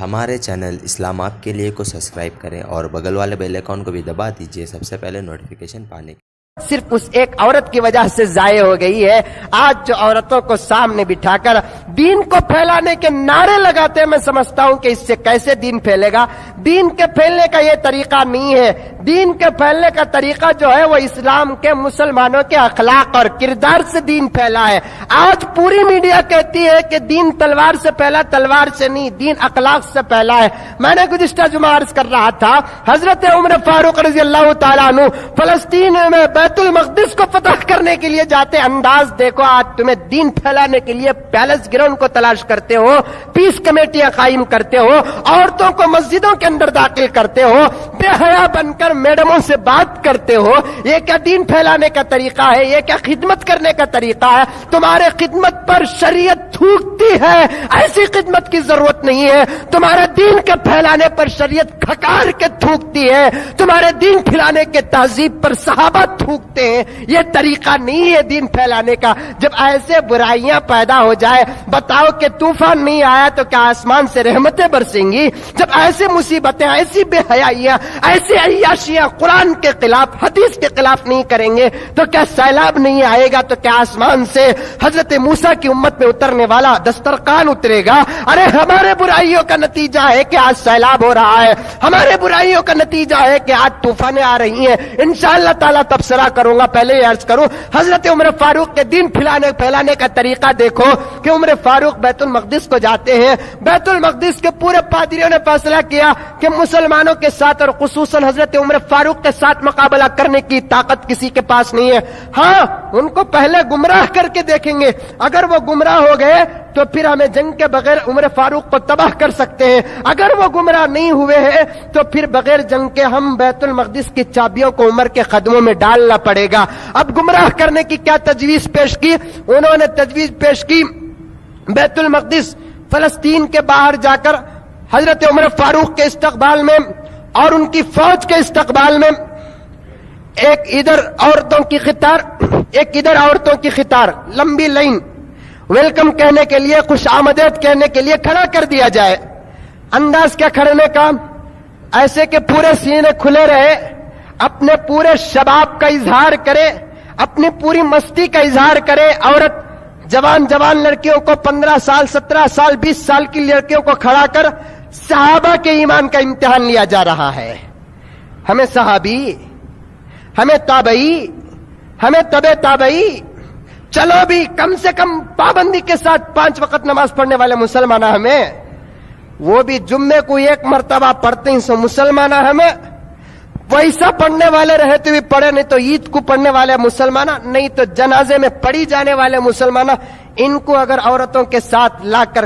ہمارے چینل اسلام آپ کے لیے کو سبسکرائب کریں اور بغل والے بیل آئیکن کو بھی دبا دیجئے سب سے پہلے نوٹیفیکیشن پانے کے صرف اس ایک عورت کی وجہ سے ضائع ہو گئی ہے۔ آج جو عورتوں کو سامنے بٹھا کر دین کو پھیلانے کے نعرے لگاتے ہیں، میں سمجھتا ہوں کہ اس سے کیسے دین پھیلے گا۔ دین کے پھیلنے کا یہ طریقہ نہیں ہے۔ دین کے پھیلنے کا طریقہ جو ہے وہ اسلام کے، مسلمانوں کے اخلاق اور کردار سے دین پھیلا ہے۔ آج پوری میڈیا کہتی ہے کہ دین تلوار سے پھیلا، تلوار سے نہیں، دین اخلاق سے پھیلا ہے۔ میں نے گزشتہ جمعہ عرض کر رہا تھا، حضرت عمر فاروق رضی اللہ تعالیٰ عنہ فلسطین میں بیت المقدس کو فتح کرنے کے لیے جاتے، انداز دیکھو۔ آج تمہیں دین پھیلانے کے لیے پیلس گراؤنڈ کو تلاش کرتے ہو، پیس کمیٹیاں قائم کرتے ہو، عورتوں کو مسجدوں کے اندر داخل کرتے ہو، بے حیا بن کر میڈموں سے بات کرتے ہو۔ یہ کیا دین پھیلانے کا طریقہ ہے؟ یہ کیا خدمت کرنے کا طریقہ ہے؟ تمہارے خدمت پر شریعت تھوکتی ہے، ایسی خدمت کی ضرورت نہیں ہے۔ تمہارے دین کے پھیلانے پر شریعت کھکار کے تھوکتی ہے، تمہارے دین پھیلانے کے تہذیب پر صحابہ تھوکتے ہیں۔ یہ طریقہ نہیں ہے دین پھیلانے کا۔ جب ایسے برائیاں پیدا ہو جائے، بتاؤ کہ طوفان نہیں آیا تو کیا آسمان سے رحمتیں برسیں گی؟ جب ایسی مصیبتیں، ایسی بے حیائیاں، ایسی عیاشیاں قرآن کے خلاف، حدیث کے خلاف نہیں کریں گے تو کیا سیلاب نہیں آئے گا؟ تو کیا آسمان سے حضرت موسیٰ کی امت میں اترنے والا دسترخوان اترے گا؟ ارے ہمارے برائیوں کا نتیجہ ہے کہ آج سیلاب ہو رہا ہے، ہمارے برائیوں کا نتیجہ ہے کہ آج طوفانیں آ رہی ہیں۔ انشاءاللہ تعالیٰ تبصرہ کروں گا، پہلے یہ عرض کروں، حضرت عمر فاروق کے دین پھیلانے کا طریقہ دیکھو کہ عمر فاروق بیت المقدس کو جاتے ہیں۔ بیت المقدس کے پورے پادریوں نے فیصلہ کیا کہ مسلمانوں کے ساتھ اور خصوصاً حضرت عمر فاروق کے ساتھ مقابلہ کرنے کی طاقت کسی کے پاس نہیں ہے۔ ہاں، ان کو پہلے گمراہ کر کے دیکھیں گے، اگر وہ گمراہ ہو گئے تو پھر ہمیں جنگ کے بغیر عمر فاروق کو تباہ کر سکتے ہیں، اگر وہ گمراہ نہیں ہوئے ہیں تو پھر بغیر جنگ کے ہم بیت المقدس کی چابیوں کو عمر کے قدموں میں ڈالنا پڑے گا۔ اب گمراہ کرنے کی کیا تجویز پیش کی؟ انہوں نے تجویز پیش کی بیت المقدس فلسطین کے باہر جا کر حضرت عمر فاروق کے استقبال میں اور ان کی فوج کے استقبال میں ایک ادھر عورتوں کی قطار، ایک ادھر عورتوں کی قطار، لمبی لائن، ویلکم کہنے کے لیے، خوش آمدید کہنے کے لیے کھڑا کر دیا جائے۔ انداز کیا کھڑنے کا؟ ایسے کہ پورے سینے کھلے رہے، اپنے پورے شباب کا اظہار کرے، اپنی پوری مستی کا اظہار کرے۔ عورت جوان لڑکیوں کو 15 سال، 17 سال، 20 سال کی لڑکیوں کو کھڑا کر صحابہ کے ایمان کا امتحان لیا جا رہا ہے۔ ہمیں صحابی، ہمیں تابعی، ہمیں تبع تابعی، چلو بھی کم سے کم پابندی کے ساتھ 5 وقت نماز پڑھنے والے مسلمان ہمیں، وہ بھی جمعے کو 1 مرتبہ پڑھتے ہیں، سو مسلمان ہمیں ویسا پڑھنے والے رہتے بھی پڑھے، نہیں تو عید کو پڑھنے والے مسلمان، نہیں تو جنازے میں پڑھی جانے والے مسلمان، ان کو اگر عورتوں کے ساتھ لا کر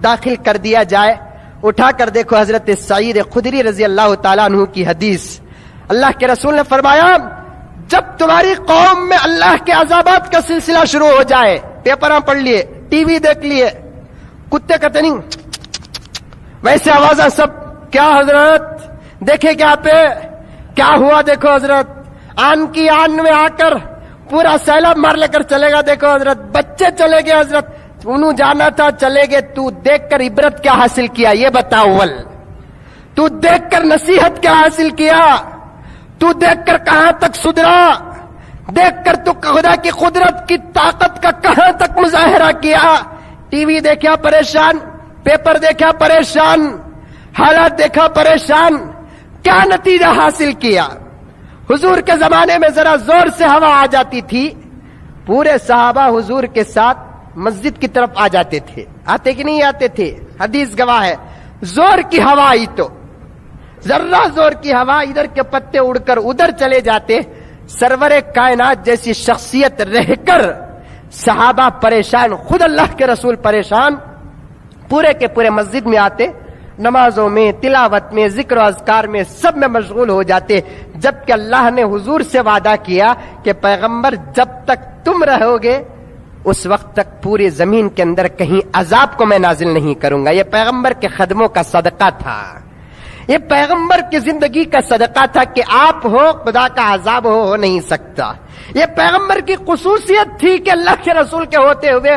داخل کر دیا جائے۔ اٹھا کر دیکھو حضرت سعید خدری رضی اللہ تعالیٰ عنہ کی حدیث، اللہ کے رسول نے فرمایا جب تمہاری قوم میں اللہ کے عذابات کا سلسلہ شروع ہو جائے، پیپراں پڑھ لیے، ٹی وی دیکھ لیے، کتے کہتے نہیں ویسے آوازاں سب، کیا حضرت دیکھے کیا پہ کیا ہوا؟ دیکھو حضرت آن کی آن میں آ کر پورا سیلاب مار لے کر چلے گا، دیکھو حضرت بچے چلے گئے، حضرت انہوں جانا تھا چلے گئے۔ تو دیکھ کر عبرت کیا حاصل کیا یہ بتا اول؟ تو دیکھ کر نصیحت کیا حاصل کیا؟ تو دیکھ کر کہاں تک سدھرا؟ دیکھ کر تو خدا کی قدرت کی طاقت کا کہاں تک مظاہرہ کیا؟ ٹی وی دیکھا پریشان، پیپر دیکھا پریشان، حالات دیکھا پریشان، کیا نتیجہ حاصل کیا؟ حضور کے زمانے میں ذرا زور سے ہوا آ جاتی تھی، پورے صحابہ حضور کے ساتھ مسجد کی طرف آ جاتے تھے، آتے کہ نہیں آتے تھے؟ حدیث گواہ ہے، زور کی ہوا آئی تو ذرہ زور کی ہوا، ادھر کے پتے اڑ کر ادھر چلے جاتے۔ سرور کائنات جیسی شخصیت رہ کر صحابہ پریشان، خود اللہ کے رسول پریشان، پورے کے پورے مسجد میں آتے، نمازوں میں، تلاوت میں، ذکر و اذکار میں، سب میں مشغول ہو جاتے، جبکہ اللہ نے حضور سے وعدہ کیا کہ پیغمبر جب تک تم رہو گے اس وقت تک پوری زمین کے اندر کہیں عذاب کو میں نازل نہیں کروں گا۔ یہ پیغمبر کے قدموں کا صدقہ تھا، یہ پیغمبر کی زندگی کا صدقہ تھا کہ آپ ہو خدا کا عذاب ہو نہیں سکتا۔ یہ پیغمبر کی خصوصیت تھی کہ اللہ کے رسول کے ہوتے ہوئے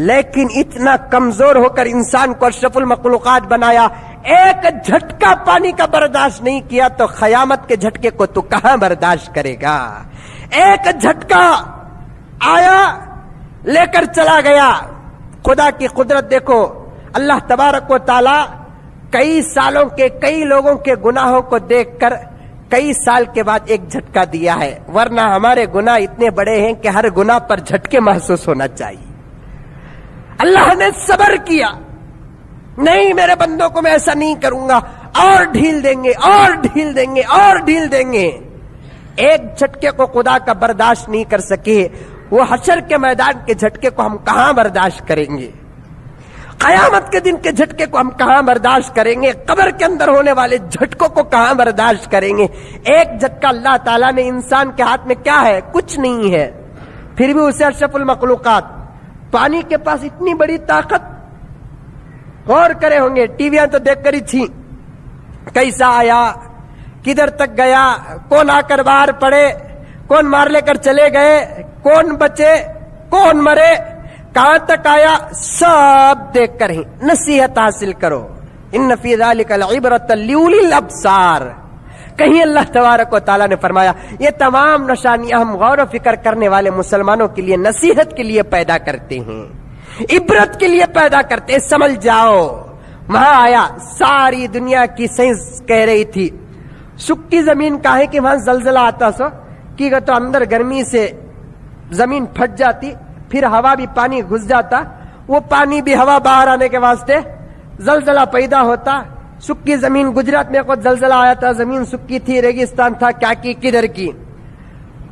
لیکن اتنا کمزور ہو کر انسان کو اشرف المخلوقات بنایا، ایک جھٹکا پانی کا برداشت نہیں کیا تو قیامت کے جھٹکے کو تو کہاں برداشت کرے گا؟ ایک جھٹکا آیا لے کر چلا گیا۔ خدا کی قدرت دیکھو، اللہ تبارک و تعالی کئی سالوں کے کئی لوگوں کے گناہوں کو دیکھ کر کئی سال کے بعد ایک جھٹکا دیا ہے، ورنہ ہمارے گناہ اتنے بڑے ہیں کہ ہر گناہ پر جھٹکے محسوس ہونا چاہیے۔ اللہ نے صبر کیا، نہیں میرے بندوں کو میں ایسا نہیں کروں گا، اور ڈھیل دیں گے اور ڈھیل دیں گے اور ڈھیل دیں گے۔ ایک جھٹکے کو خدا کا برداشت نہیں کر سکے، وہ حشر کے میدان کے جھٹکے کو ہم کہاں برداشت کریں گے؟ قیامت کے دن کے جھٹکے کو ہم کہاں برداشت کریں گے؟ قبر کے اندر ہونے والے جھٹکوں کو کہاں برداشت کریں گے؟ ایک جھٹکا اللہ تعالیٰ نے انسان کے ہاتھ میں کیا ہے؟ کچھ نہیں ہے، پھر بھی اسے اشرف المخلوقات، پانی کے پاس اتنی بڑی طاقت، غور کرے ہوں گے، ٹی ویاں تو دیکھ کر ہی تھی، کیسا آیا، کدھر تک گیا، کون آ کر باہر پڑے، کون مار لے کر چلے گئے، کون بچے، کون مرے، کہاں تک آیا، سب دیکھ کر ہی نصیحت حاصل کرو۔ ان فی ذلک لعبرۃ لأولی الابصار، کہیں اللہ تبارک و تعالیٰ نے فرمایا یہ تمام نشانیاں ہم غور و فکر کرنے والے مسلمانوں کے لیے نصیحت کے لیے پیدا کرتے ہیں، عبرت کے لیے پیدا کرتے ہیں، سمجھ جاؤ۔ وہاں آیا، ساری دنیا کی سائنس کہہ رہی تھی سکی زمین کا ہے کہ وہاں زلزلہ آتا سو کہ تو اندر گرمی سے زمین پھٹ جاتی، پھر ہوا بھی پانی گھس جاتا، وہ پانی بھی ہوا باہر آنے کے واسطے زلزلہ پیدا ہوتا۔ سکی زمین، گجرات میں خود زلزلہ آیا تھا، زمین سکی تھی، ریگستان تھا، کیا کی کدھر کی،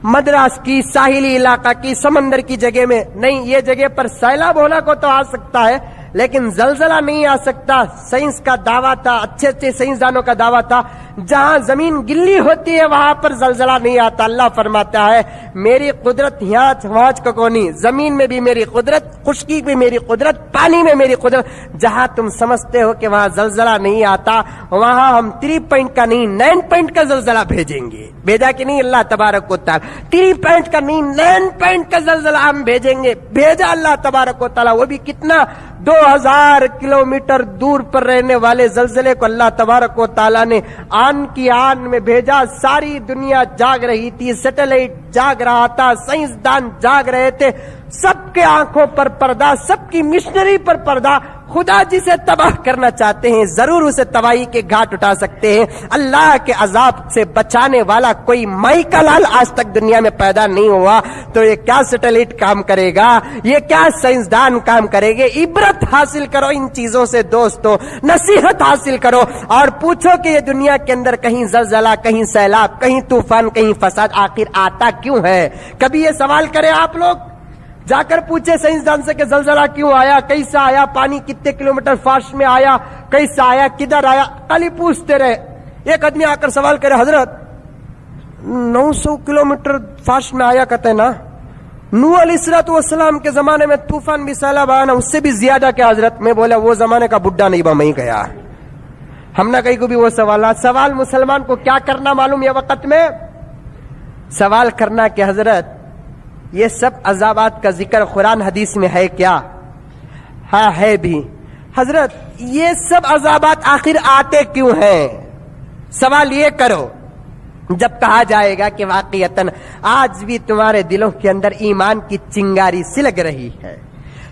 مدراس کی، ساحلی علاقہ کی، سمندر کی جگہ میں نہیں، یہ جگہ پر سیلاب ہونا کو تو آ سکتا ہے لیکن زلزلہ نہیں آ سکتا۔ سائنس کا دعویٰ تھا، اچھے اچھے سائنسدانوں کا دعویٰ تھا جہاں زمین گلی ہوتی ہے وہاں پر زلزلہ نہیں آتا۔ اللہ فرماتا ہے میری قدرت یہاں کو نہیں، زمین میں بھی میری قدرت، خشکی میں میری قدرت، پانی میں میری قدرت، جہاں تم سمجھتے ہو کہ وہاں زلزلہ نہیں آتا وہاں ہم 3 پوائنٹ کا نہیں 9 پوائنٹ کا زلزلہ بھیجیں گے۔ بھیجا کہ نہیں اللہ تبارک و تعالی؟ 3 پوائنٹ کا نہیں 9 پوائنٹ کا زلزلہ ہم بھیجیں گے۔ بھیجا اللہ تبارک و تعالی، وہ بھی کتنا، 2000 کلومیٹر دور پر رہنے والے زلزلے کو اللہ تبارک و تعالی نے آن کی آن میں بھیجا۔ ساری دنیا جاگ رہی تھی، سیٹلائٹ جاگ رہا تھا، سائنسدان جاگ رہے تھے، سب کے آنکھوں پر پردہ، سب کی مشنری پر پردہ۔ خدا جسے تباہ کرنا چاہتے ہیں ضرور اسے تباہی کے گھاٹ اٹھا سکتے ہیں۔ اللہ کے عذاب سے بچانے والا کوئی مائی کا لال آج تک دنیا میں پیدا نہیں ہوا، تو یہ کیا سیٹلائٹ کام کرے گا، یہ کیا سائنسدان کام کرے گے؟ عبرت حاصل کرو ان چیزوں سے دوستو، نصیحت حاصل کرو اور پوچھو کہ یہ دنیا کے اندر کہیں زلزلہ، کہیں سیلاب، کہیں طوفان، کہیں فساد آخر آتا کیوں ہے؟ کبھی یہ سوال کرے آپ لوگ، جا کر پوچھے سائنسدان سے کہ زلزلہ کیوں آیا، کیسا آیا، پانی کتنے کلومیٹر فاسٹ میں آیا، کیسا آیا، کدھر آیا؟ کل ہی پوچھتے رہے۔ ایک آدمی آ کر سوال کرے حضرت 900 کلومیٹر فاسٹ میں آیا کہتے ہیں نا، نوح علیہ السلام کے زمانے میں طوفان بھی سیلاب آیا نا، اس سے بھی زیادہ کیا حضرت؟ میں بولا وہ زمانے کا بڈھا نہیں با میں گیا، ہم نہ کہیں کو بھی وہ سوال مسلمان کو کیا کرنا معلوم یہ وقت میں؟ سوال کرنا کہ حضرت یہ سب عذابات کا ذکر قرآن حدیث میں ہے کیا؟ ہاں ہے بھی۔ حضرت یہ سب عذابات آخر آتے کیوں ہیں؟ سوال یہ کرو۔ جب کہا جائے گا کہ واقعتاً آج بھی تمہارے دلوں کے اندر ایمان کی چنگاری سی لگ رہی ہے،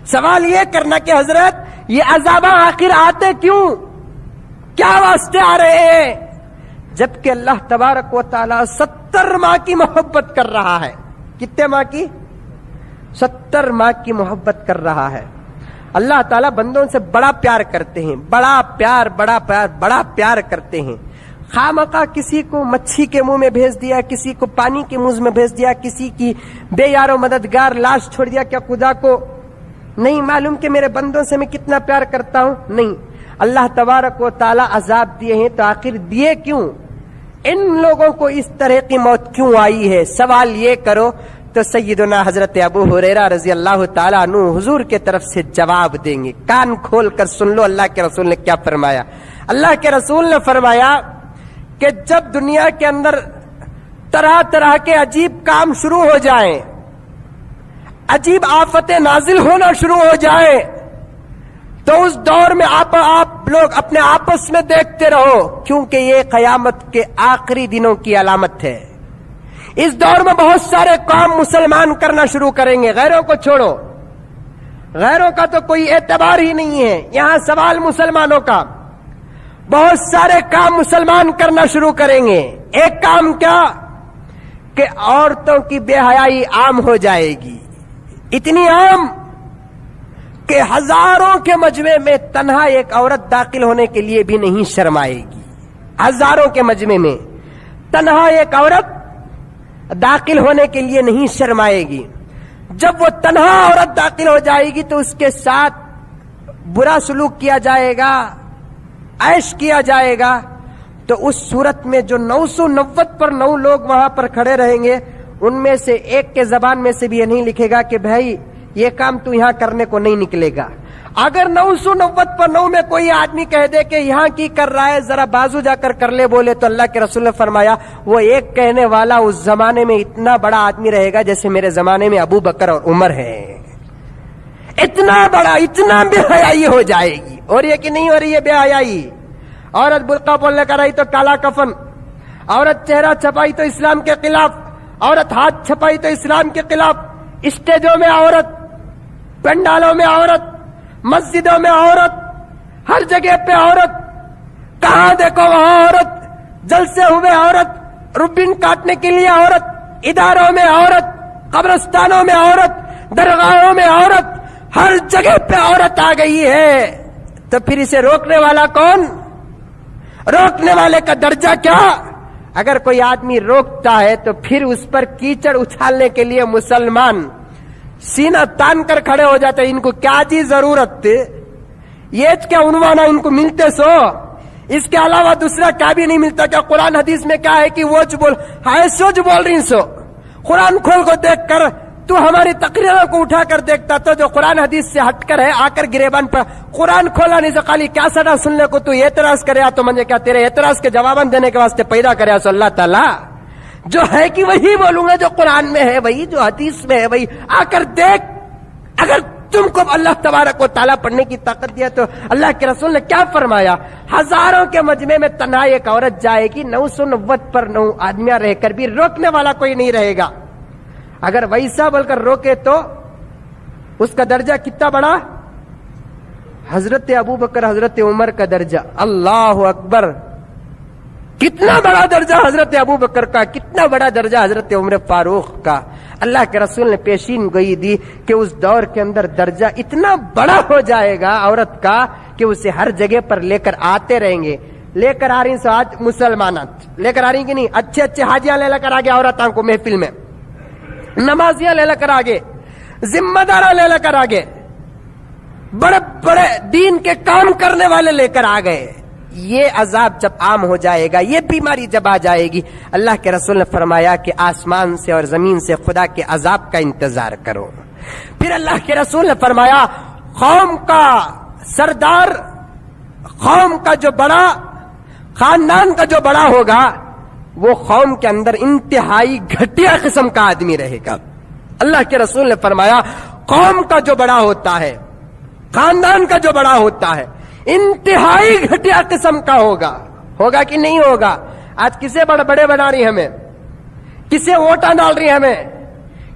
سوال یہ کرنا کہ حضرت یہ عذابات آخر آتے کیوں، کیا واسطے آ رہے ہیں؟ جبکہ اللہ تبارک و تعالی 70 ماہ کی محبت کر رہا ہے۔ کتنے ماہ کی؟ 70 ماہ کی محبت کر رہا ہے۔ اللہ تعالیٰ بندوں سے بڑا پیار کرتے ہیں، بڑا پیار کرتے ہیں۔ خامخواہ کسی کو مچھی کے منہ میں بھیج دیا، کسی کو پانی کے منہ میں بھیج دیا، کسی کی بے یار و مددگار لاش چھوڑ دیا، کیا خدا کو نہیں معلوم کہ میرے بندوں سے میں کتنا پیار کرتا ہوں؟ نہیں۔ اللہ تبارک و تعالیٰ عذاب دیے ہیں تو آخر دیے کیوں؟ ان لوگوں کو اس طرح کی موت کیوں آئی ہے؟ سوال یہ کرو تو سیدنا حضرت ابو ہریرہ رضی اللہ تعالیٰ عنہ حضور کے طرف سے جواب دیں گے۔ کان کھول کر سن لو اللہ کے رسول نے کیا فرمایا۔ اللہ کے رسول نے فرمایا کہ جب دنیا کے اندر طرح طرح کے عجیب کام شروع ہو جائیں، عجیب آفتیں نازل ہونا شروع ہو جائیں تو اس دور میں آپ لوگ اپنے آپس میں دیکھتے رہو، کیونکہ یہ قیامت کے آخری دنوں کی علامت ہے۔ اس دور میں بہت سارے کام مسلمان کرنا شروع کریں گے، غیروں کو چھوڑو، غیروں کا تو کوئی اعتبار ہی نہیں ہے، یہاں سوال مسلمانوں کا۔ بہت سارے کام مسلمان کرنا شروع کریں گے۔ ایک کام کیا کہ عورتوں کی بے حیائی عام ہو جائے گی، اتنی عام کہ ہزاروں کے مجمع میں تنہا ایک عورت داخل ہونے کے لیے بھی نہیں شرمائے گی۔ ہزاروں کے مجمع میں تنہا ایک عورت داخل ہونے کے لیے نہیں شرمائے گی۔ جب وہ تنہا عورت داخل ہو جائے گی تو اس کے ساتھ برا سلوک کیا جائے گا، عیش کیا جائے گا، تو اس صورت میں جو 990 پر 9 لوگ وہاں پر کھڑے رہیں گے، ان میں سے ایک کے زبان میں سے بھی یہ نہیں لکھے گا کہ بھائی یہ کام تو یہاں کرنے کو نہیں نکلے گا۔ اگر 990 پر 9 میں کوئی آدمی کہہ دے کہ یہاں کی کر رہا ہے، ذرا بازو جا کر لے بولے، تو اللہ کے رسول نے فرمایا وہ ایک کہنے والا اس زمانے میں اتنا بڑا آدمی رہے گا جیسے میرے زمانے میں ابو بکر اور عمر ہے۔ اتنا بڑا، اتنا بے حیائی ہو جائے گی۔ اور یہ کہ نہیں ہو رہی ہے بے حیائی؟ عورت برقع پہننے کر آئی تو کالا کفن، عورت چہرہ چھپائی تو اسلام کے خلاف، عورت ہاتھ چھپائی تو اسلام کے خلاف، اسٹیجوں میں عورت، پنڈالوں میں عورت، مسجدوں میں عورت، ہر جگہ پہ عورت، کہاں دیکھو وہاں عورت، جلسے ہوئے عورت، ربن کاٹنے کے لیے عورت، اداروں میں عورت، قبرستانوں میں عورت، درگاہوں میں عورت، ہر جگہ پہ عورت آ گئی ہے۔ تو پھر اسے روکنے والا کون؟ روکنے والے کا درجہ کیا؟ اگر کوئی آدمی روکتا ہے تو پھر اس پر کیچڑ اچھالنے کے لیے مسلمان سینہ تان کر کھڑے ہو جاتے ہیں۔ ان کو کیا جی ضرورت تھی؟ یہ کیا عنوان ان کو ملتے سو؟ اس کے علاوہ دوسرا کیا بھی نہیں ملتا کیا؟ قرآن حدیث میں کیا ہے کہ وہ جو بول ہائے سو جو بول رہی سو۔ قرآن کھول کو دیکھ کر تو ہماری تقریروں کو اٹھا کر دیکھتا تو جو قرآن حدیث سے ہٹ کر ہے آ کر گریبان پر قرآن کھولا نہیں سے خالی کیا سڑا سننے کو تو اعتراض کرے تو مجھے کیا تیرے اعتراض کے جواباً دینے کے واسطے پیدا کرے سو اللہ تعالیٰ جو ہے کہ وہی بولوں گا، جو قرآن میں ہے وہی، جو حدیث میں ہے وہی، آ کر دیکھ۔ اگر تم کو اللہ تبارک و تعالیٰ پڑھنے کی طاقت دیا تو اللہ کے رسول نے کیا فرمایا؟ ہزاروں کے مجمع میں تنہا ایک عورت جائے گی، 990 پر 9 آدمیاں رہ کر بھی روکنے والا کوئی نہیں رہے گا۔ اگر ویسا بول کر روکے تو اس کا درجہ کتنا بڑا؟ حضرت ابو بکر، حضرت عمر کا درجہ، اللہ اکبر، کتنا بڑا درجہ حضرت ابو بکر کا، کتنا بڑا درجہ حضرت عمر فاروق کا۔ اللہ کے رسول نے پیشین گوئی دی کہ اس دور کے اندر درجہ اتنا بڑا ہو جائے گا عورت کا کہ اسے ہر جگہ پر لے کر آتے رہیں گے۔ لے کر آ رہی سو آج مسلمانات لے کر آ رہی کہ نہیں؟ اچھے اچھے حاجیاں لے کر آگے عورتوں کو محفل میں، نمازیاں لے کر آگے، ذمہ دارہ لے کر آگے، بڑے بڑے دین کے کام کرنے والے لے کر آ گئے۔ یہ عذاب جب عام ہو جائے گا، یہ بیماری جب آ جائے گی، اللہ کے رسول نے فرمایا کہ آسمان سے اور زمین سے خدا کے عذاب کا انتظار کرو۔ پھر اللہ کے رسول نے فرمایا قوم کا سردار، قوم کا جو بڑا، خاندان کا جو بڑا ہوگا وہ قوم کے اندر انتہائی گھٹیا قسم کا آدمی رہے گا۔ اللہ کے رسول نے فرمایا قوم کا جو بڑا ہوتا ہے، خاندان کا جو بڑا ہوتا ہے، انتہائی گھٹیا قسم کا ہوگا۔ ہوگا کہ نہیں ہوگا؟ آج کسے بڑے بنا رہی ہمیں، کسے ووٹاں ڈال رہی ہمیں،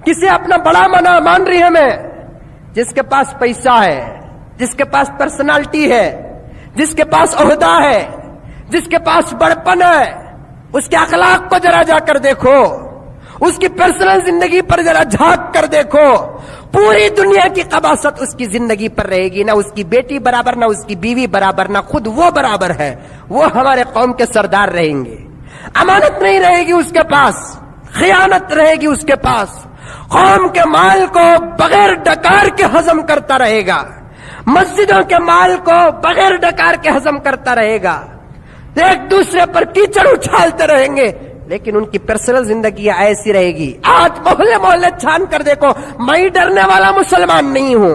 کسے اپنا بڑا مان رہی ہمیں؟ جس کے پاس پیسہ ہے، جس کے پاس پرسنالٹی ہے، جس کے پاس عہدہ ہے، جس کے پاس بڑپن ہے، اس کے اخلاق کو ذرا جا کر دیکھو، اس کی پرسنل زندگی پر ذرا جھانک کر دیکھو، پوری دنیا کی قباست اس کی زندگی پر رہے گی، نہ اس کی بیٹی برابر، نہ اس کی بیوی برابر، نہ خود وہ برابر ہے۔ وہ ہمارے قوم کے سردار رہیں گے، امانت نہیں رہے گی اس کے پاس، خیانت رہے گی اس کے پاس، قوم کے مال کو بغیر ڈکار کے ہضم کرتا رہے گا، مسجدوں کے مال کو بغیر ڈکار کے ہضم کرتا رہے گا، ایک دوسرے پر کیچڑ اچھالتے رہیں گے، لیکن ان کی پرسنل زندگی ایسی رہے گی۔ آج محلے محلے چھان کر دیکھو، میں ڈرنے والا مسلمان نہیں ہوں،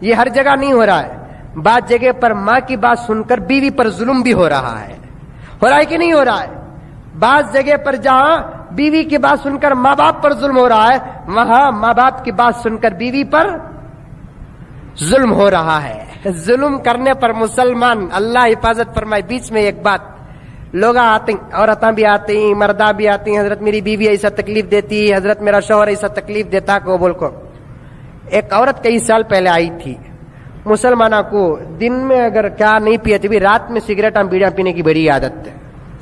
یہ ہر جگہ نہیں ہو رہا ہے. بعض جگہ پر ماں کی بات سن کر بیوی پر ظلم بھی ہو رہا ہے کہ نہیں ہو رہا ہے؟ بعض جگہ پر جہاں بیوی کی بات سن کر ماں باپ پر ظلم ہو رہا ہے، وہاں ماں باپ کی بات سن کر بیوی پر ظلم ہو رہا ہے. ظلم کرنے پر مسلمان، اللہ حفاظت فرمائے. بیچ میں ایک بات، لوگ آتے ہیں، عورتیں بھی آتی ہیں، مردہ بھی آتی ہیں، حضرت میری بیوی ایسا تکلیف دیتی، حضرت میرا شوہر ایسا تکلیف دیتا کو بول کو. ایک عورت کئی سال پہلے آئی تھی، مسلمانوں کو دن میں اگر کیا نہیں پیتی بھی، رات میں سگریٹ اور بیڑیاں پینے کی بڑی عادت ہے.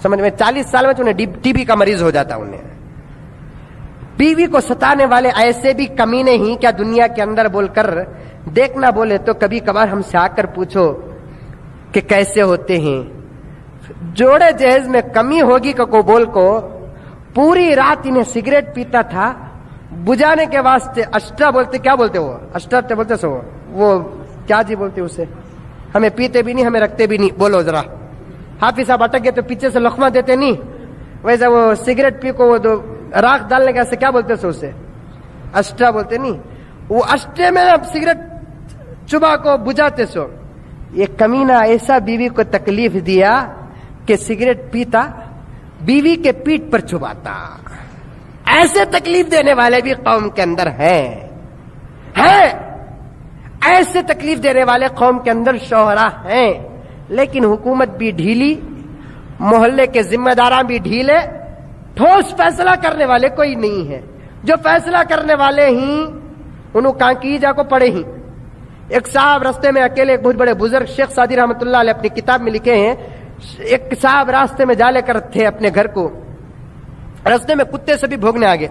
سمجھ میں 40 سال میں انہیں ٹی بی کا مریض ہو جاتا. انہیں بیوی کو ستانے والے ایسے بھی کمینے ہی کیا دنیا کے اندر بول کر دیکھنا بولے تو کبھی کبھار ہم سے آ کر پوچھو کہ کیسے ہوتے ہیں. جوڑے جہیز میں کمی ہوگی کو بول کو پوری رات انہیں سگریٹ پیتا تھا. بجانے کے واسطے اشٹرا بولتے، کیا بولتے وہ اشٹرا بولتے سو وہ کیا جی بولتے اسے، ہمیں پیتے بھی نہیں ہمیں رکھتے بھی نہیں. بولو ذرا، حافظ صاحب اٹک گئے تو پیچھے سے لقمہ دیتے نہیں، ویسے وہ سگریٹ پی کو وہ راکھ ڈالنے کا سے کیا بولتے سو اسے اشٹرا بولتے نہیں. وہ اشٹرے میں اب سگریٹ چبا کو بجاتے سو. یہ کمینہ ایسا بیوی کو تکلیف دیا کہ سگریٹ پیتا بیوی کے پیٹ پر چباتا. ایسے تکلیف دینے والے بھی قوم کے اندر ہیں. ایسے تکلیف دینے والے قوم کے اندر شوہرا ہیں. لیکن حکومت بھی ڈھیلی، محلے کے ذمہ داران بھی ڈھیلے، ٹھوس فیصلہ کرنے والے کوئی نہیں ہے. جو فیصلہ کرنے والے ہی انہوں کہاں کی جا کو پڑے ہی. ایک صاحب راستے میں اکیلے، ایک بہت بڑے بزرگ شیخ سعدی رحمۃ اللہ علیہ اپنی کتاب میں لکھے ہیں، ایک صاحب راستے میں جا لے کر تھے اپنے گھر کو، راستے میں کتے سے بھی بھوگنے آگے.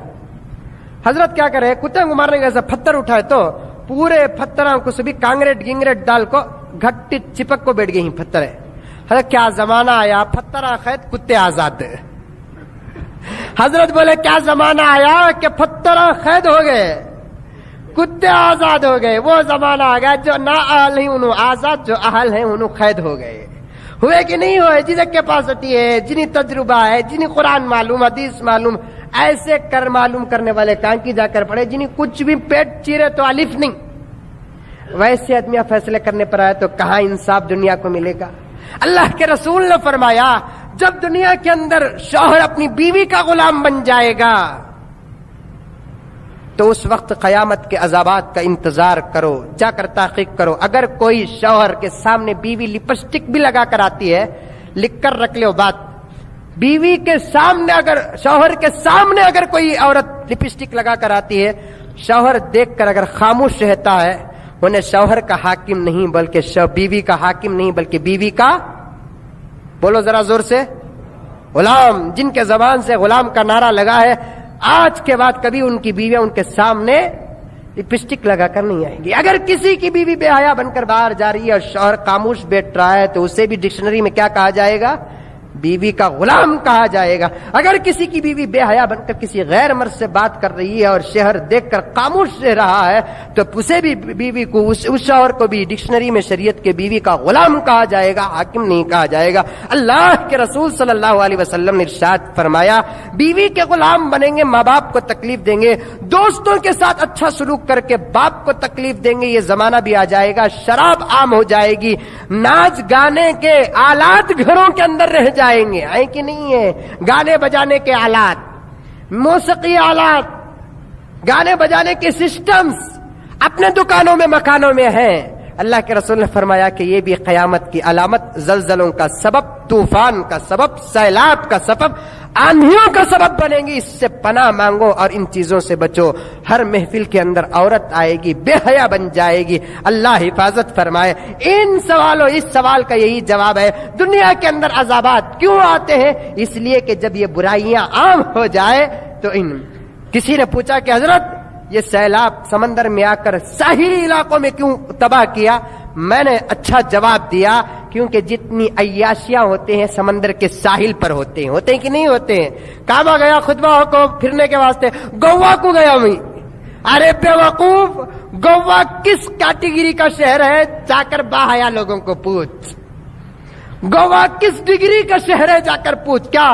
حضرت کیا کرے، کتے کو مارنے کا پتھر اٹھائے تو پورے پتھروں کو سبھی کانگریٹ گنگریٹ ڈال کو گھٹی چپک کو بیٹھ گئی پتھر ہے. حضرت کیا زمانہ آیا، پتھر قید کتے آزاد. حضرت بولے کیا زمانہ آیا کہ پتھر قید ہو گئے، کتے آزاد ہو گئے. وہ زمانہ آ گیا جو نا اہل ہیں انہوں آزاد، جو اہل ہیں انہوں قید ہو گئے. ہوئے کہ نہیں ہوئے؟ جنہیں کیپاسٹی ہے، جنہیں تجربہ ہے، جنہیں قرآن معلوم، حدیث معلوم، ایسے کر معلوم کرنے والے کہاں کی جا کر پڑے. جنہیں کچھ بھی پیٹ چیرے تو الف نہیں، ویسے آدمی فیصلے کرنے پر آئے تو کہاں انصاف دنیا کو ملے گا. اللہ کے رسول نے فرمایا جب دنیا کے اندر شوہر اپنی بیوی کا غلام بن جائے گا تو اس وقت قیامت کے عذابات کا انتظار کرو، جا کر تحقیق کرو. اگر کوئی شوہر کے سامنے بیوی لپسٹک بھی لگا کر آتی ہے، لکھ کر رکھ لو بات، بیوی کے سامنے اگر شوہر کے سامنے اگر کوئی عورت لپسٹک لگا کر آتی ہے، شوہر دیکھ کر اگر خاموش رہتا ہے، انہیں شوہر کا حاکم نہیں بلکہ بیوی کا حاکم نہیں بلکہ بیوی کا، بولو ذرا زور سے، غلام. جن کے زبان سے غلام کا نعرہ لگا ہے، آج کے بعد کبھی ان کی بیویاں ان کے سامنے لپسٹک لگا کر نہیں آئیں گی. اگر کسی کی بیوی بے حیا بن کر باہر جا رہی ہے اور شوہر خاموش بیٹھ رہا ہے تو اسے بھی ڈکشنری میں کیا کہا جائے گا؟ بیوی کا غلام کہا جائے گا. اگر کسی کی بیوی بے حیا بن کر کسی غیر مرد سے بات کر رہی ہے اور شوہر دیکھ کر خاموش رہ رہا ہے تو اسے بھی بیوی کو، اس شوہر کو بھی ڈکشنری میں شریعت کے بیوی کا غلام کہا جائے گا، حاکم نہیں کہا جائے گا. اللہ کے رسول صلی اللہ علیہ وسلم نے ارشاد فرمایا بیوی کے غلام بنیں گے، ماں باپ کو تکلیف دیں گے، دوستوں کے ساتھ اچھا سلوک کر کے باپ کو تکلیف دیں گے. یہ زمانہ بھی آ جائے گا، شراب عام ہو جائے گی، ناچ گانے کے آلات گھروں کے اندر رہ جائیں گے. ہے کہ نہیں ہے؟ گانے بجانے کے آلات، موسیقی آلات، گانے بجانے کے سسٹمز اپنے دکانوں میں مکانوں میں ہیں. اللہ کے رسول نے فرمایا کہ یہ بھی قیامت کی علامت، زلزلوں کا سبب، طوفان کا سبب، سیلاب کا سبب، آندھیوں کا سبب بنیں گی. اس سے پناہ مانگو اور ان چیزوں سے بچو. ہر محفل کے اندر عورت آئے گی، بے حیا بن جائے گی. اللہ حفاظت فرمائے. ان سوالوں، اس سوال کا یہی جواب ہے دنیا کے اندر عذابات کیوں آتے ہیں؟ اس لیے کہ جب یہ برائیاں عام ہو جائے تو کسی نے پوچھا کہ حضرت یہ سیلاب سمندر میں آ کر ساحلی علاقوں میں کیوں تباہ کیا؟ میں نے اچھا جواب دیا کیونکہ جتنی عیاشیاں ہوتے ہیں سمندر کے ساحل پر ہوتے ہیں کہ نہیں ہوتے ہیں. کعبہ گیا خطبہ کو پھرنے کے واسطے، گوا کو گیا میں. ارے بے وقوف، گوا کس کیٹیگری کا شہر ہے؟ جا کر باحیا لوگوں کو پوچھ. گوا کس ڈگری کا شہر ہے؟ جا کر پوچھ. کیا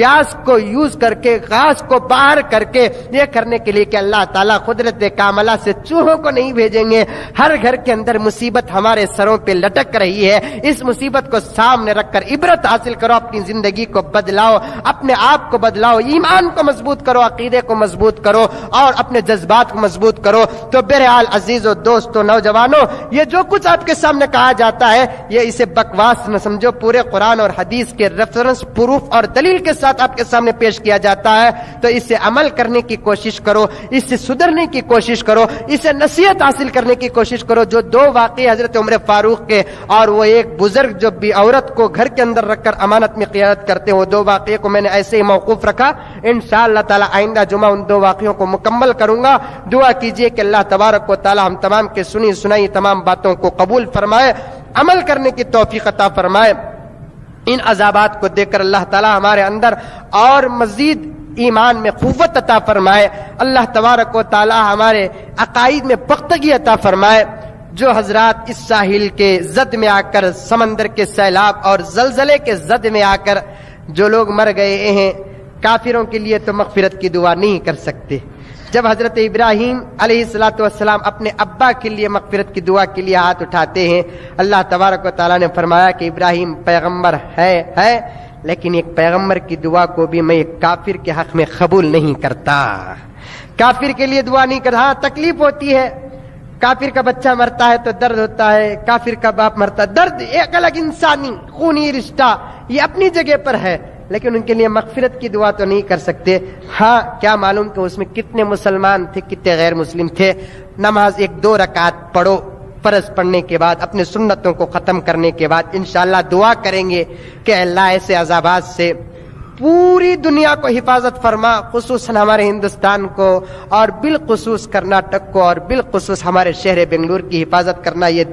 گیس کو یوز کر کے غاز کو باہر کر کے یہ کرنے کے لیے کہ اللہ تعالیٰ قدرت کاملہ سے چوہوں کو نہیں بھیجیں گے. ہر گھر کے اندر مصیبت ہمارے سروں پہ لٹک رہی ہے. اس مصیبت کو سامنے رکھ کر عبرت حاصل کرو, اپنی زندگی کو بدلاؤ, اپنے آپ کو بدلاؤ, ایمان کو مضبوط کرو, عقیدے کو مضبوط کرو اور اپنے جذبات کو مضبوط کرو. تو بہرحال عزیزو, دوستو, نوجوانوں, یہ جو کچھ آپ کے سامنے کہا جاتا ہے یہ اسے بکواس نہ سمجھو. پورے قرآن اور حدیث کے ریفرنس, پروف اور دلیل کے ساتھ آپ کے سامنے پیش کیا جاتا ہے. تو اس سے عمل کرنے کی کوشش کرو, اس سے سدھرنے کی کوشش کرو, اسے نصیحت حاصل کرنے کی کوشش کرو. جو دو واقعے حضرت عمر فاروق کے اور وہ ایک بزرگ جو بھی عورت کو گھر کے اندر رکھ کر امانت میں قیادت کرتے ہیں, وہ دو واقعے کو میں نے ایسے ہی موقوف رکھا. انشاءاللہ تعالی آئندہ جمعہ ان دو واقعوں کو مکمل کروں گا. دعا کیجئے کہ اللہ تبارک و تعالی ہم تمام کے سنی سنائی تمام باتوں کو قبول فرمائے, عمل کرنے کی توفیق عطا فرمائے. ان عذابات کو دیکھ کر اللہ تعالی ہمارے اندر اور مزید ایمان میں قوت عطا فرمائے. اللہ تبارک و تعالی ہمارے عقائد میں پختگی عطا فرمائے. جو حضرات اس ساحل کے زد میں آ کر, سمندر کے سیلاب اور زلزلے کے زد میں آ کر جو لوگ مر گئے ہیں, کافروں کے لیے تو مغفرت کی دعا نہیں کر سکتے. جب حضرت ابراہیم علیہ السلام اپنے ابا کے لیے مغفرت کی دعا کے لیے ہاتھ اٹھاتے ہیں, اللہ تبارک و تعالیٰ نے فرمایا کہ ابراہیم پیغمبر ہے لیکن ایک پیغمبر کی دعا کو بھی میں ایک کافر کے حق میں قبول نہیں کرتا. کافر کے لیے دعا نہیں کرتا. ہاں, تکلیف ہوتی ہے, کافر کا بچہ مرتا ہے تو درد ہوتا ہے, کافر کا باپ مرتا ہے, درد ایک الگ انسانی خونی رشتہ, یہ اپنی جگہ پر ہے, لیکن ان کے لیے مغفرت کی دعا تو نہیں کر سکتے. ہاں, کیا معلوم کہ اس میں کتنے مسلمان تھے, کتنے غیر مسلم تھے. نماز 1-2 رکعت پڑھو, فرض پڑھنے کے بعد, اپنے سنتوں کو ختم کرنے کے بعد انشاءاللہ دعا کریں گے کہ اللہ ایسے عذابات سے پوری دنیا کو حفاظت فرما, خصوصاً ہمارے ہندوستان کو اور بالخصوص کرناٹک کو اور بالخصوص ہمارے شہر بنگلور کی حفاظت کرنا, یہ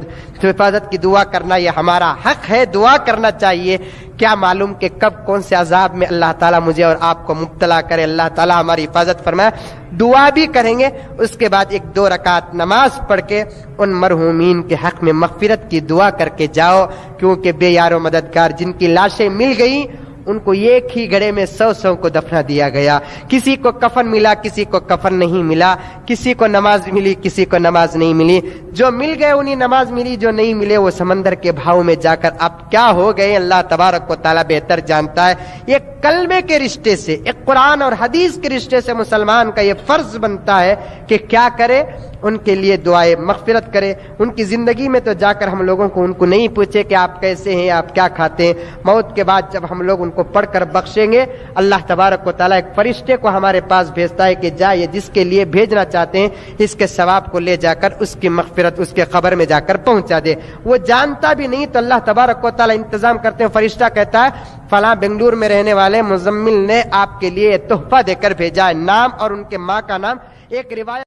حفاظت کی دعا کرنا یہ ہمارا حق ہے, دعا کرنا چاہیے. کیا معلوم کہ کب کون سے عذاب میں اللہ تعالیٰ مجھے اور آپ کو مبتلا کرے. اللہ تعالیٰ ہماری حفاظت فرمائے. دعا بھی کریں گے, اس کے بعد 1-2 رکعت نماز پڑھ کے ان مرحومین کے حق میں مغفرت کی دعا کر کے جاؤ, کیونکہ بے یار و مددگار جن کی لاشیں مل گئی ان کو ایک ہی گھڑے میں 100 کو دفنا دیا گیا. کسی کو کفن ملا, کسی کو کفن نہیں ملا, کسی کو نماز ملی, کسی کو نماز نہیں ملی. جو مل گئے انہیں نماز ملی, جو نہیں ملے وہ سمندر کے بھاؤ میں جا کر اب کیا ہو گئے اللہ تبارک و تعالیٰ بہتر جانتا ہے. ایک کلمے کے رشتے سے, ایک قرآن اور حدیث کے رشتے سے مسلمان کا یہ فرض بنتا ہے کہ کیا کرے, ان کے لیے دعائے مغفرت کرے. ان کی زندگی میں تو جا کر ہم لوگوں کو ان کو نہیں پوچھے کہ آپ کیسے ہیں, آپ کیا کھاتے ہیں. موت کے بعد جب ہم لوگ ان کو پڑھ کر بخشیں گے, اللہ تبارک و تعالیٰ ایک فرشتے کو ہمارے پاس بھیجتا ہے کہ جا, یہ جس کے لیے بھیجنا چاہتے ہیں اس کے ثواب کو لے جا کر اس کی مغفرت اس کے قبر میں جا کر پہنچا دے. وہ جانتا بھی نہیں تو اللہ تبارک و تعالیٰ انتظام کرتے ہیں. فرشتہ کہتا ہے فلاں بنگلور میں رہنے والے مزمل نے آپ کے لیے تحفہ دے کر بھیجا ہے, نام اور ان کے ماں کا نام. ایک روایت